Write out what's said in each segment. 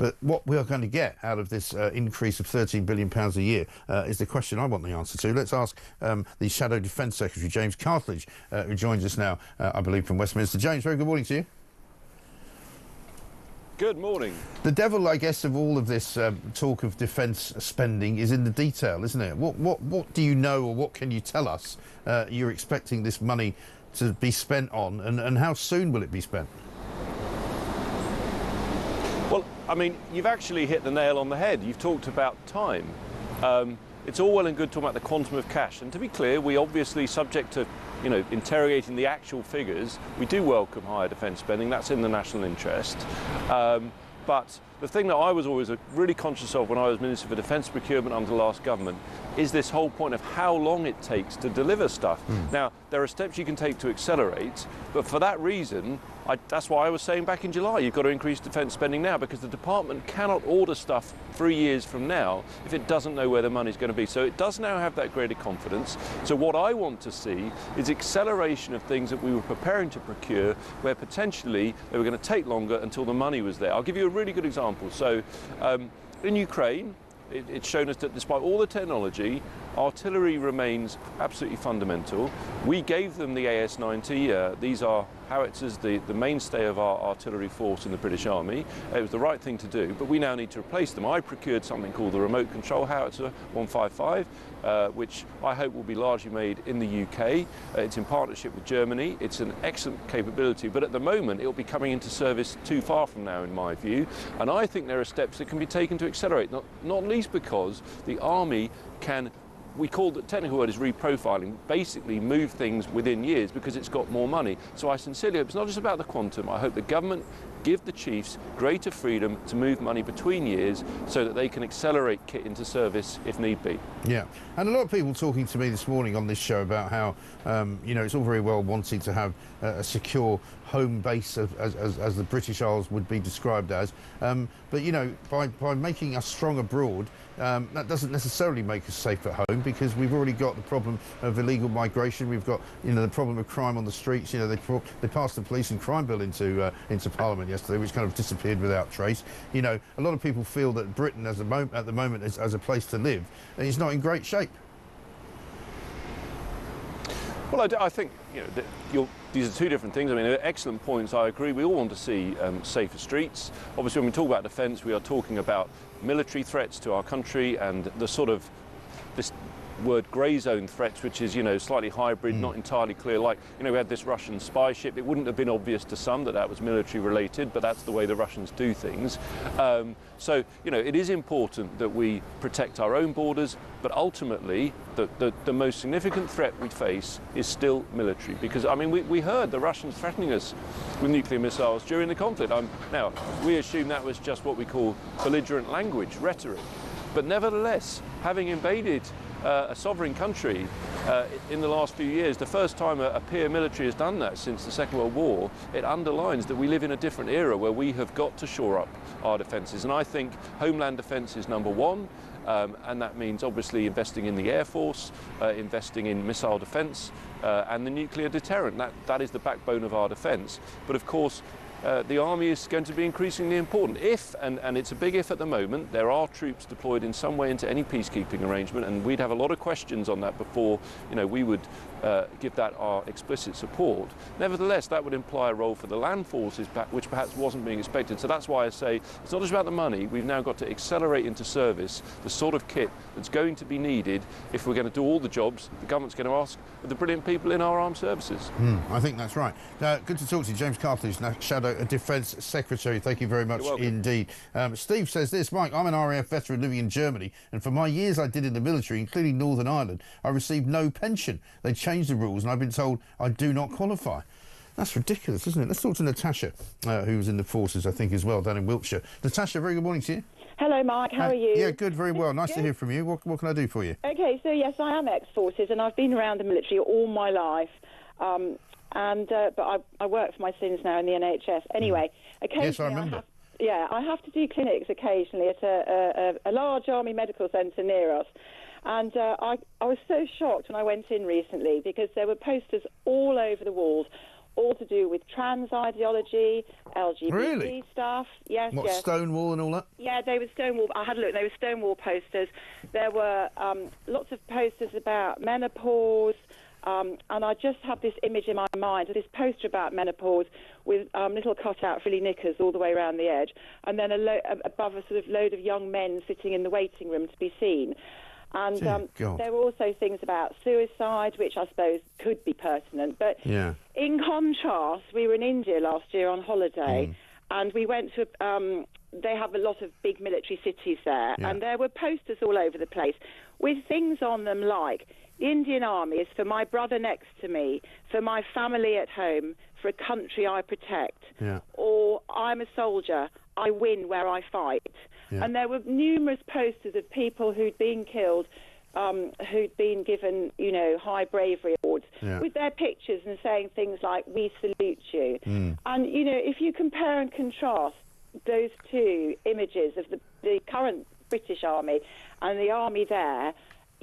But what we are going to get out of this increase of £13 billion a year is the question I want the answer to. Let's ask the Shadow Defence Secretary, James Cartledge, who joins us now, I believe, from Westminster. James, very good morning to you. Good morning. The devil, I guess, of all of this talk of defence spending is in the detail, isn't it? What do you know, or what can you tell us you're expecting this money to be spent on, and how soon will it be spent? Well, I mean, you've actually hit the nail on the head. You've talked about time. It's all well and good talking about the quantum of cash, and to be clear, we obviously, subject to interrogating the actual figures, we do welcome higher defence spending. That's in the national interest. But the thing that I was always really conscious of when I was Minister for Defence Procurement under the last government is this whole point of how long it takes to deliver stuff. Now, there are steps you can take to accelerate, but for that reason, that's why I was saying back in July, you've got to increase defence spending now, because the department cannot order stuff 3 years from now if it doesn't know where the money's going to be. So it does now have that greater confidence. So what I want to see is acceleration of things that we were preparing to procure, where potentially they were going to take longer until the money was there. I'll give you a really good example. So in Ukraine, it's shown us that despite all the technology, artillery remains absolutely fundamental. We gave them the AS-90. These are howitzers, the mainstay of our artillery force in the British Army. It was the right thing to do, but we now need to replace them. I procured something called the Remote Control Howitzer 155, which I hope will be largely made in the UK. It's in partnership with Germany. It's an excellent capability, but at the moment it will be coming into service too far from now, in my view. And I think there are steps that can be taken to accelerate, not least because the Army can, we call the technical word is reprofiling, basically move things within years because it's got more money. So I sincerely hope it's not just about the quantum. I hope the government give the chiefs greater freedom to move money between years so that they can accelerate kit into service if need be. Yeah, and a lot of people talking to me this morning on this show about how, it's all very well wanting to have a secure home base as the British Isles would be described as, but by making us strong abroad, that doesn't necessarily make us safe at home, because we've already got the problem of illegal migration. We've got the problem of crime on the streets. They passed the police and crime bill into Parliament yesterday, which kind of disappeared without trace. A lot of people feel that Britain at the moment as a place to live is not in great shape. Well, I think these are two different things. I mean, they're excellent points. I agree. We all want to see safer streets. Obviously, when we talk about defence, we are talking about military threats to our country and the sort of this word grey zone threats, which is slightly hybrid, not entirely clear. Like we had this Russian spy ship. It wouldn't have been obvious to some that was military related, but that's the way the Russians do things. So it is important that we protect our own borders, but ultimately the most significant threat we face is still military, because I mean we heard the Russians threatening us with nuclear missiles during the conflict. Now we assume that was just what we call belligerent language, rhetoric, but nevertheless, having invaded a sovereign country in the last few years, the first time a peer military has done that since the Second World War, it underlines that we live in a different era where we have got to shore up our defences. And I think homeland defence is number one, and that means obviously investing in the Air Force, investing in missile defence, and the nuclear deterrent. That is the backbone of our defence. But of course, the army is going to be increasingly important. If, and it's a big if at the moment, there are troops deployed in some way into any peacekeeping arrangement, and we'd have a lot of questions on that before we would give that our explicit support. Nevertheless, that would imply a role for the land forces, which perhaps wasn't being expected. So that's why I say it's not just about the money. We've now got to accelerate into service the sort of kit that's going to be needed if we're going to do all the jobs the government's going to ask of the brilliant people in our armed services. I think that's right. Good to talk to you, James Cartledge, Shadow Defence Secretary. Thank you very much indeed. Steve says this: Mike, I'm an RAF veteran living in Germany, and for my years I did in the military, including Northern Ireland, I received no pension. They changed the rules and I've been told I do not qualify. That's ridiculous, isn't it? Let's talk to Natasha, who's in the forces, I think, as well, down in Wiltshire. Natasha, very good morning to you. Hello, Mark. How are you? Yeah, good, very well. Nice to hear from you. What can I do for you? OK, so yes, I am ex-forces and I've been around the military all my life. But I work for my sins now in the NHS. Anyway, occasionally yes, I remember. I have to do clinics occasionally at a large army medical centre near us. And I was so shocked when I went in recently because there were posters all over the walls. all to do with trans ideology, LGBT Really? stuff. Yes, What, yes. Stonewall and all that? Yeah, they were Stonewall. I had a look. They were Stonewall posters. There were lots of posters about menopause. And I just have this image in my mind of this poster about menopause with little cutout frilly knickers all the way around the edge, and then above a sort of load of young men sitting in the waiting room to be seen. And there were also things about suicide, which I suppose could be pertinent. But in contrast, we were in India last year on holiday, and we went to... they have a lot of big military cities there, and there were posters all over the place with things on them like... The Indian Army is for my brother next to me, for my family at home, for a country I protect. Or I'm a soldier, I win where I fight. And there were numerous posters of people who'd been killed, who'd been given, you know, high bravery awards, with their pictures and saying things like, we salute you. And, you know, if you compare and contrast those two images of the current British Army and the army there,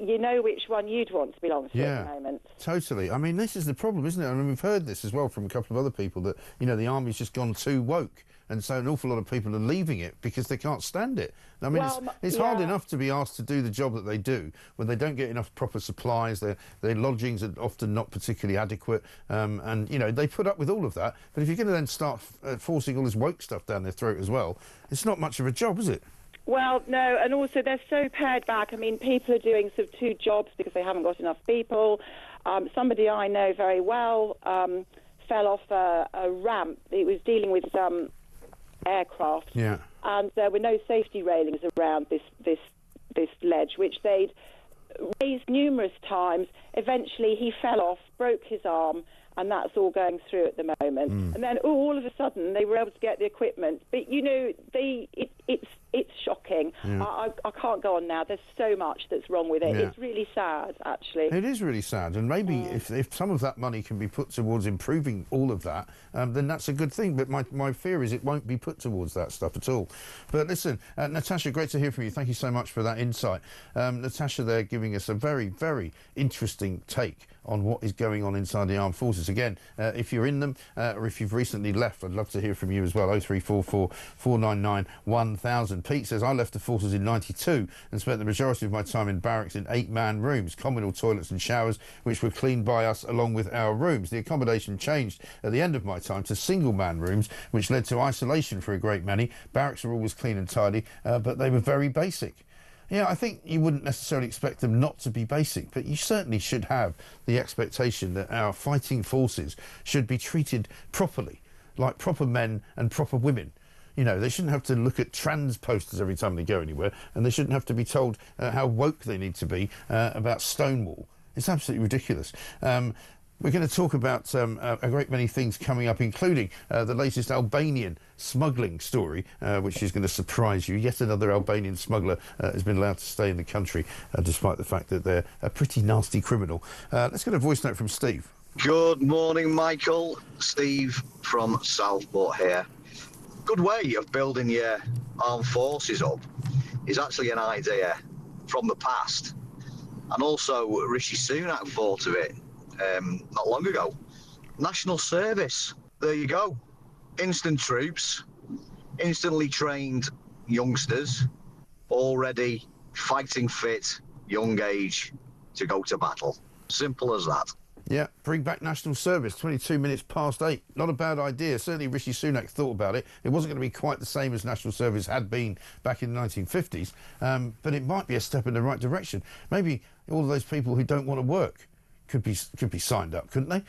you know which one you'd want to belong to at the moment. Totally. I mean, this is the problem, isn't it? I mean, we've heard this as well from a couple of other people that, you know, the army's just gone too woke. And so an awful lot of people are leaving it because they can't stand it. I mean, it's hard enough to be asked to do the job that they do when they don't get enough proper supplies, their lodgings are often not particularly adequate, and, you know, they put up with all of that. But if you're going to then start forcing all this woke stuff down their throat as well, it's not much of a job, is it? Well, no, and also they're so pared back. I mean, people are doing sort of two jobs because they haven't got enough people. Somebody I know very well fell off a ramp. It was dealing with aircraft, and there were no safety railings around this ledge, which they'd raised numerous times. Eventually, he fell off, broke his arm, and that's all going through at the moment. And then all of a sudden, they were able to get the equipment. But you know, it's shocking. I can't go on now. There's so much that's wrong with it. It's really sad, actually. It is really sad, and maybe if some of that money can be put towards improving all of that, then that's a good thing. But my fear is it won't be put towards that stuff at all. But listen, Natasha, great to hear from you. Thank you so much for that insight. Natasha there giving us a very, very interesting take on what is going on inside the armed forces. Again, if you're in them or if you've recently left, I'd love to hear from you as well. 0344 499 1000. Pete says, I left the forces in '92 and spent the majority of my time in barracks in 8-man rooms, communal toilets and showers, which were cleaned by us along with our rooms. The accommodation changed at the end of my time to single-man rooms, which led to isolation for a great many. Barracks were always clean and tidy, but they were very basic. Yeah, I think you wouldn't necessarily expect them not to be basic, but you certainly should have the expectation that our fighting forces should be treated properly, like proper men and proper women. You know, they shouldn't have to look at trans posters every time they go anywhere, and they shouldn't have to be told how woke they need to be about Stonewall. It's absolutely ridiculous. We're going to talk about a great many things coming up, including the latest Albanian smuggling story, which is going to surprise you. Yet another Albanian smuggler has been allowed to stay in the country, despite the fact that they're a pretty nasty criminal. Let's get a voice note from Steve. Good morning, Michael. Steve from Southport here. Good way of building your armed forces up is actually an idea from the past. And also, Rishi Sunak thought of it not long ago. National service. There you go. Instant troops, instantly trained youngsters, already fighting fit, young age to go to battle. Simple as that. Yeah, bring back national service, 22 minutes past 8. Not a bad idea. Certainly Rishi Sunak thought about it. It wasn't going to be quite the same as national service had been back in the 1950s, but it might be a step in the right direction. Maybe all of those people who don't want to work could be signed up, couldn't they?